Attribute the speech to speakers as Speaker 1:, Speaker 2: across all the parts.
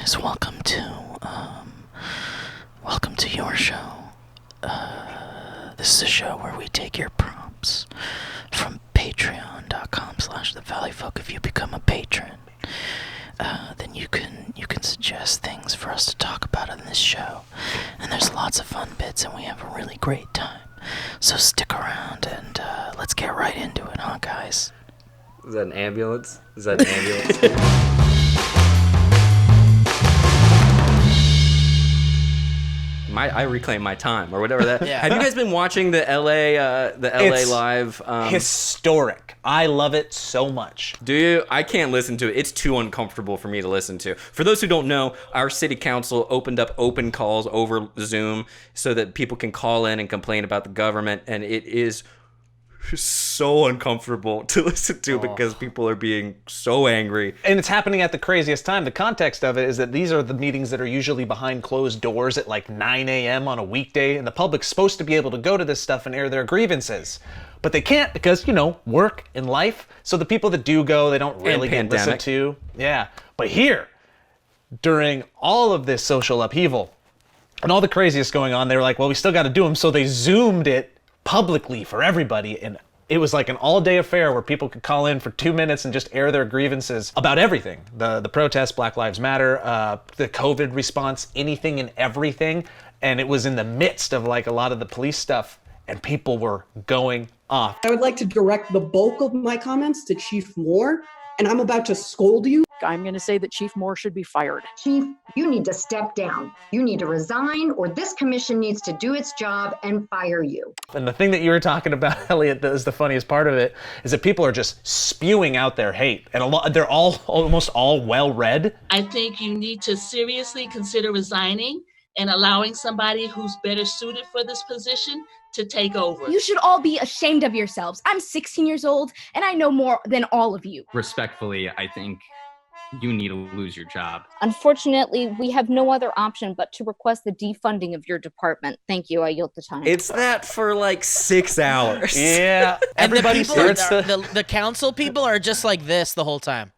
Speaker 1: guys, welcome to your show. This is a show where we take your prompts from patreon.com/thevalleyfolk. If you become a patron, then you can suggest things for us to talk about in this show. And there's lots of fun bits, and we have a really great time. So stick around, and let's get right into it, huh, guys?
Speaker 2: Is that an ambulance? I reclaim my time, or whatever that.
Speaker 1: Yeah.
Speaker 2: Have you guys been watching the LA live?
Speaker 3: Historic. I love it so much.
Speaker 2: Do you? I can't listen to it. It's too uncomfortable for me to listen to. For those who don't know, our city council opened up open calls over Zoom so that people can call in and complain about the government, and it is so uncomfortable to listen to because people are being so angry.
Speaker 3: And it's happening at the craziest time. The context of it is that these are the meetings that are usually behind closed doors at like 9 a.m. on a weekday, and the public's supposed to be able to go to this stuff and air their grievances. But they can't because, work and life. So the people that do go, they don't really get listened to. Yeah. But here, during all of this social upheaval and all the craziest going on, they were like, well, we still got to do them. So they Zoomed it publicly for everybody, and it was like an all-day affair where people could call in for 2 minutes and just air their grievances about everything. The protests, Black Lives Matter, the COVID response, anything and everything. And it was in the midst of like a lot of the police stuff, and people were going off.
Speaker 4: I would like to direct the bulk of my comments to Chief Moore, and I'm about to scold you.
Speaker 5: I'm going to say that Chief Moore should be fired.
Speaker 6: Chief, you need to step down. You need to resign, or this commission needs to do its job and fire you.
Speaker 3: And the thing that you were talking about, Elliot, that is the funniest part of it, is that people are just spewing out their hate. And they're almost all well-read.
Speaker 7: I think you need to seriously consider resigning and allowing somebody who's better suited for this position to take over.
Speaker 8: You should all be ashamed of yourselves. I'm 16 years old, and I know more than all of you.
Speaker 9: Respectfully, I think you need to lose your job.
Speaker 10: Unfortunately, we have no other option but to request the defunding of your department. Thank you. I yield the time.
Speaker 2: It's that for like 6 hours.
Speaker 3: Yeah.
Speaker 1: And
Speaker 3: Everybody
Speaker 1: the council people are just like this the whole time.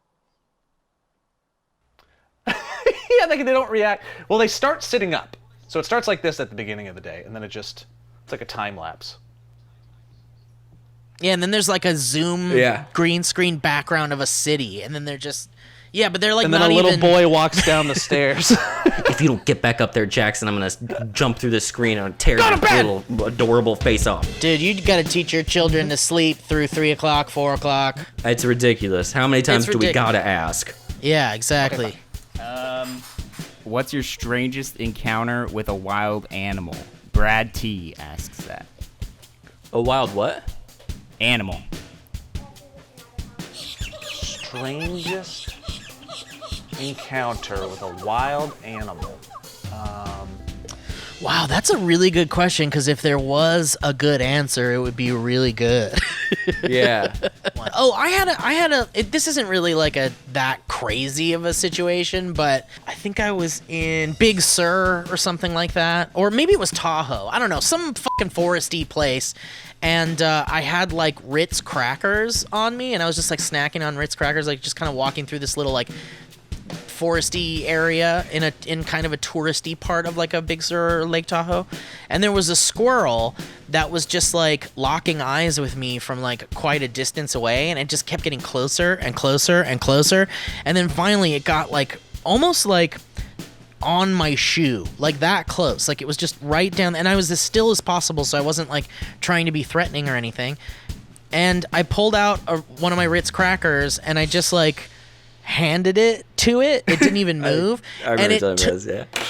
Speaker 3: Yeah, they don't react. Well, they start sitting up. So it starts like this at the beginning of the day, and then it's like a time lapse.
Speaker 1: Yeah, and then there's like a Zoom green screen background of a city, and then they're just... Yeah, but they're like not even...
Speaker 3: And then a little boy walks down the stairs.
Speaker 2: If you don't get back up there, Jackson, I'm going to jump through the screen and tear your little adorable face off.
Speaker 1: Dude, you got to teach your children to sleep through 3 o'clock, 4 o'clock.
Speaker 2: It's ridiculous. How many times do we got to ask?
Speaker 1: Yeah, exactly.
Speaker 9: What's your strangest encounter with a wild animal? Brad T asks that.
Speaker 2: A wild what?
Speaker 9: Animal.
Speaker 3: Strangest encounter with a wild animal.
Speaker 1: Wow, that's a really good question, because if there was a good answer, it would be really good.
Speaker 2: Yeah.
Speaker 1: This isn't really like that crazy of a situation, but I think I was in Big Sur or something like that. Or maybe it was Tahoe. I don't know, some fucking foresty place. And I had like Ritz crackers on me, and I was just like snacking on Ritz crackers, like just kind of walking through this little like foresty area in kind of a touristy part of like a Big Sur or Lake Tahoe. And there was a squirrel that was just like locking eyes with me from like quite a distance away, and it just kept getting closer and closer and closer. And then finally it got like almost like on my shoe, like that close. Like it was just right down, and I was as still as possible, so I wasn't like trying to be threatening or anything. And I pulled out one of my Ritz crackers, and I just like handed it to it. It didn't even move.
Speaker 2: I remember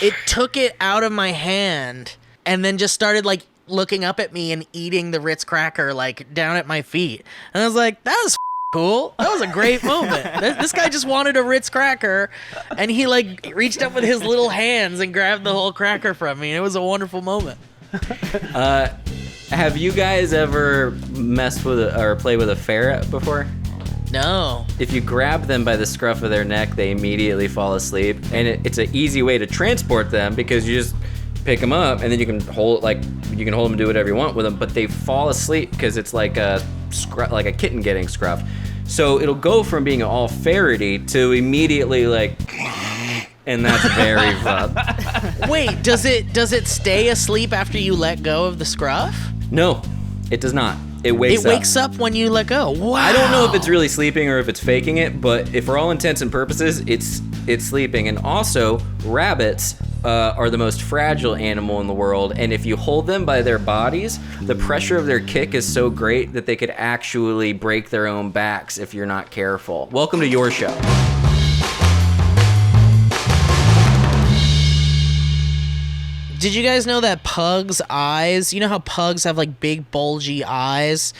Speaker 1: it took it out of my hand and then just started like looking up at me and eating the Ritz cracker like down at my feet. And I was like, that was cool. That was a great moment. This guy just wanted a Ritz cracker, and he like reached up with his little hands and grabbed the whole cracker from me. It was a wonderful moment.
Speaker 2: Have you guys ever messed with or played with a ferret before?
Speaker 1: No.
Speaker 2: If you grab them by the scruff of their neck, they immediately fall asleep, and it's an easy way to transport them because you just pick them up and then you can hold them and do whatever you want with them. But they fall asleep because it's like a kitten getting scruffed. So it'll go from being all ferrety to immediately like and that's very fun.
Speaker 1: Wait, does it stay asleep after you let go of the scruff?
Speaker 2: No, it does not. It wakes
Speaker 1: up when you let go. Wow.
Speaker 2: I don't know if it's really sleeping or if it's faking it, but if for all intents and purposes, it's sleeping. And also, rabbits are the most fragile animal in the world, and if you hold them by their bodies, the pressure of their kick is so great that they could actually break their own backs if you're not careful. Welcome to your show.
Speaker 1: Did you guys know that pugs' eyes, you know how pugs have like big bulgy eyes?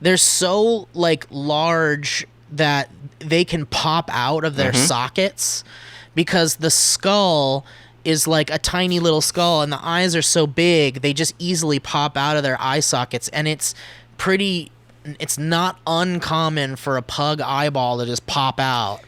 Speaker 1: They're so like large that they can pop out of their sockets because the skull is like a tiny little skull and the eyes are so big they just easily pop out of their eye sockets, and it's not uncommon for a pug eyeball to just pop out.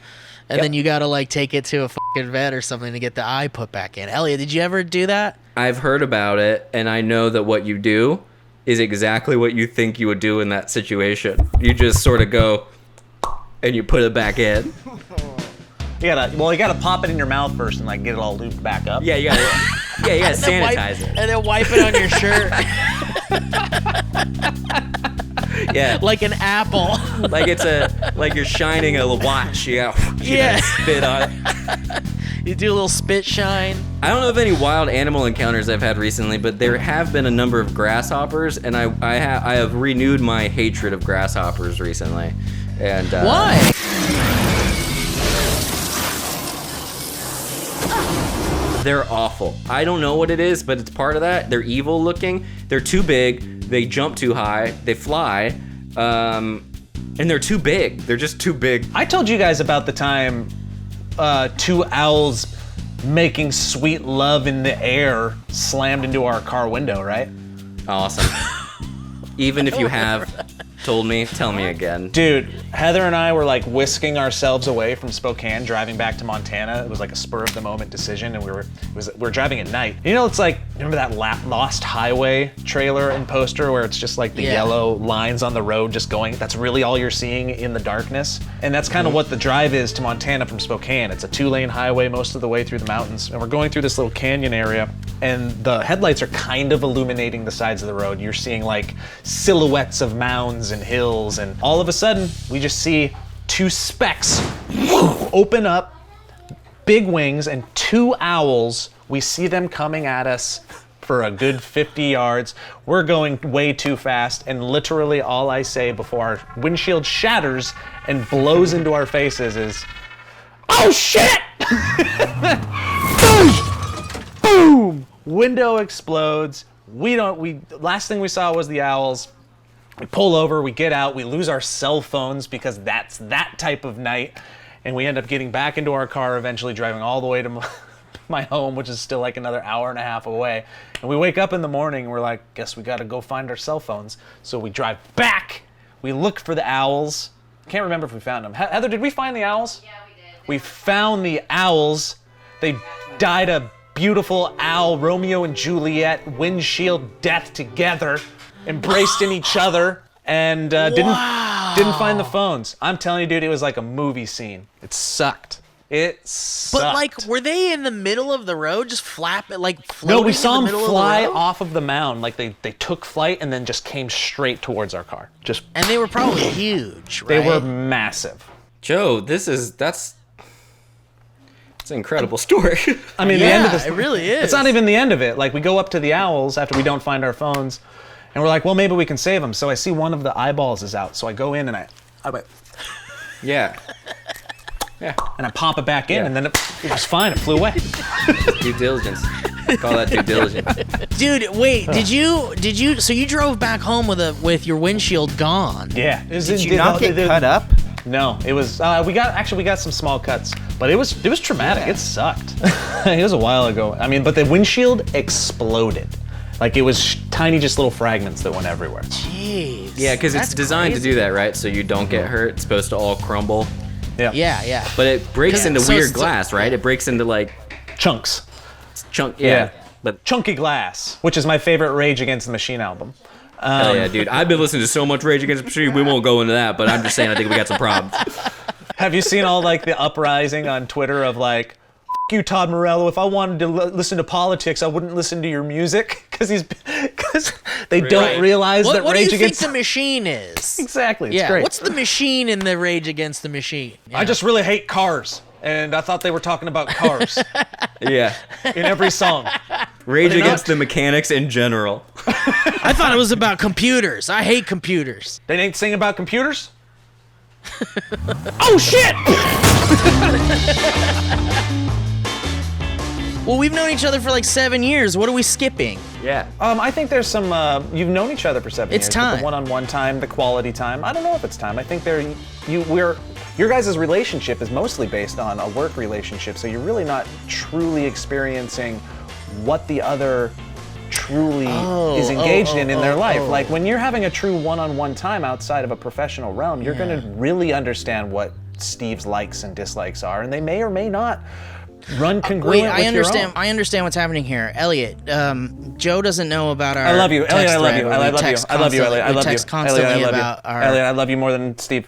Speaker 1: And then you gotta like take it to a fucking vet or something to get the eye put back in. Elliot, did you ever do that?
Speaker 2: I've heard about it, and I know that what you do is exactly what you think you would do in that situation. You just sort of go, and you put it back in.
Speaker 3: You gotta pop it in your mouth first and like get it all looped back up.
Speaker 2: Yeah, you gotta sanitize it.
Speaker 1: And then wipe it on your shirt.
Speaker 2: Yeah,
Speaker 1: like an apple.
Speaker 2: like you're shining a watch. You gotta spit on it.
Speaker 1: You do a little spit shine.
Speaker 2: I don't know of any wild animal encounters I've had recently, but there have been a number of grasshoppers, and I have renewed my hatred of grasshoppers recently. And
Speaker 1: why?
Speaker 2: They're awful. I don't know what it is, but it's part of that. They're evil looking. They're too big. They jump too high. They fly. And they're too big. They're just too big.
Speaker 3: I told you guys about the time two owls making sweet love in the air slammed into our car window, right?
Speaker 2: Awesome. Even if you have told me, tell me again.
Speaker 3: Dude, Heather and I were like whisking ourselves away from Spokane, driving back to Montana. It was like a spur of the moment decision, and we were driving at night. You know, it's like, remember that Lost Highway trailer and poster where it's just like the yellow lines on the road just going, that's really all you're seeing in the darkness? And that's kind of what the drive is to Montana from Spokane. It's a 2-lane highway most of the way through the mountains, and we're going through this little canyon area, and the headlights are kind of illuminating the sides of the road. You're seeing like silhouettes of mounds and hills, and all of a sudden we just see two specks open up, big wings, and two owls. We see them coming at us for a good 50 yards. We're going way too fast, and literally all I say before our windshield shatters and blows into our faces is, "Oh shit!" Boom! Window explodes. Last thing we saw was the owls. We pull over, we get out, we lose our cell phones because that's that type of night, and we end up getting back into our car, eventually driving all the way to my home, which is still like another hour and a half away. And we wake up in the morning, and we're like, guess we gotta go find our cell phones. So we drive back, we look for the owls. Can't remember if we found them. Heather, did we find the owls?
Speaker 10: Yeah, we did.
Speaker 3: We found the owls. They died a beautiful owl, Romeo and Juliet, windshield death together, embraced in each other, and didn't find the phones. I'm telling you, dude, it was like a movie scene. It sucked. It sucked.
Speaker 1: But like, were they in the middle of the road, just floating?
Speaker 3: No, we saw
Speaker 1: in the
Speaker 3: them
Speaker 1: middle
Speaker 3: fly
Speaker 1: of the road?
Speaker 3: off of the mound. Like they took flight and then just came straight towards our car.
Speaker 1: And they were probably huge, right?
Speaker 3: They were massive.
Speaker 2: Joe, that's an incredible story.
Speaker 3: I mean, the end of this,
Speaker 1: it really is.
Speaker 3: It's not even the end of it. Like, we go up to the owls after we don't find our phones, and we're like, well, maybe we can save them. So I see one of the eyeballs is out. So I go in and I went,
Speaker 2: Yeah.
Speaker 3: and I pop it back in, and then it was fine. It flew away.
Speaker 2: Due diligence. Call that due diligence.
Speaker 1: Dude, wait, did you, so you drove back home with your windshield gone?
Speaker 3: Yeah.
Speaker 11: Did you not get cut up?
Speaker 3: No, it was, we got some small cuts, but it was traumatic. It sucked. It was a while ago. I mean, but the windshield exploded. Like, it was tiny, just little fragments that went everywhere.
Speaker 1: Jeez.
Speaker 2: Yeah, because it's designed
Speaker 1: crazy.
Speaker 2: to do that, right? So you don't get hurt. It's supposed to all crumble.
Speaker 1: Yeah.
Speaker 2: But it breaks into weird glass, right? It breaks into like
Speaker 3: chunks.
Speaker 2: Yeah. But
Speaker 3: Chunky Glass, which is my favorite Rage Against the Machine album.
Speaker 2: Hell yeah, dude. I've been listening to so much Rage Against the Machine. We won't go into that, but I'm just saying I think we got some problems.
Speaker 3: Have you seen all like the uprising on Twitter of like, you, Todd Morello. If I wanted to listen to politics, I wouldn't listen to your music because they don't realize that
Speaker 1: what
Speaker 3: Rage
Speaker 1: do you
Speaker 3: Against
Speaker 1: think the Machine is?
Speaker 3: Exactly, it's great.
Speaker 1: What's the Machine in the Rage Against the Machine? Yeah.
Speaker 3: I just really hate cars, and I thought they were talking about cars.
Speaker 2: Yeah.
Speaker 3: In every song.
Speaker 2: Rage Against the Mechanics in general.
Speaker 1: I thought it was about computers. I hate computers.
Speaker 3: They ain't singing about computers? Oh, shit!
Speaker 1: Well, we've known each other for like 7 years. What are we skipping?
Speaker 2: Yeah.
Speaker 3: I think there's some, you've known each other for 7 years.
Speaker 1: It's time.
Speaker 3: The one-on-one time, the quality time. I don't know if it's time. I think your guys' relationship is mostly based on a work relationship, so you're really not truly experiencing what the other truly is engaged in their life. Like when you're having a true one-on-one time outside of a professional realm, you're gonna really understand what Steve's likes and dislikes are, and they may or may not run congruent with your own.
Speaker 1: I understand what's happening here. Elliot, Joe doesn't know about our
Speaker 3: I love you, Elliot. I love you. I love you. I love you, Elliot. I love you.
Speaker 1: Text constantly
Speaker 3: Elliot, I love
Speaker 1: about
Speaker 3: you.
Speaker 1: our...
Speaker 3: Elliot, I love you more than Steve.